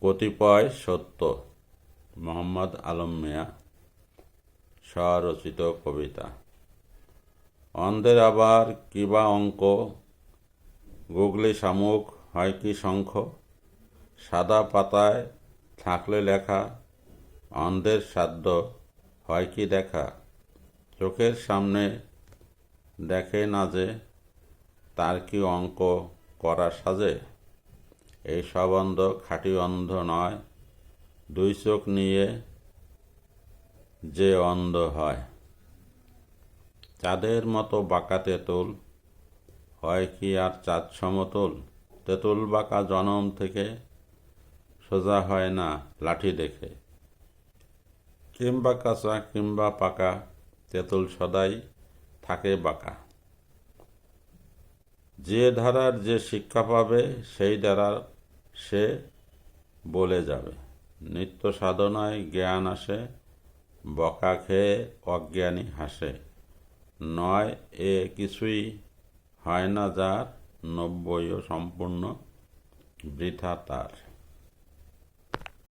কতিপয় সত্য, মোহাম্মদ আলম মিয়া স্বরচিত কবিতা। অন্ধের আবার কিবা অঙ্ক, গুগলি শামুক হয় কি শঙ্খ। সাদা পাতায় থাকলে লেখা, অন্ধের সাধ্য হয় কি দেখা। চোখের সামনে দেখে না যে, তার কি অঙ্ক করা সাজে। এই সব অন্ধ খাঁটি অন্ধ নয়, দুই চোখ নিয়ে যে অন্ধ হয়। চাঁদের মতো বাঁকা তেঁতুল হয় কি আর চাঁদ সমতুল। তেঁতুল বাঁকা জনম থেকে সোজা হয় না লাঠি দেখে। কিংবা কাঁচা কিংবা পাকা, তেঁতুল সদাই থাকে বাঁকা। যে ধারার যে শিক্ষা পাবে, সেই ধারার সে বলে যাবে। নিত্য সাধনায় জ্ঞান আসে, বকা খেয়ে অজ্ঞানী হাসে। নয় এ কিছুই হয় না যার, ৯০ও সম্পূর্ণ বৃথা তার।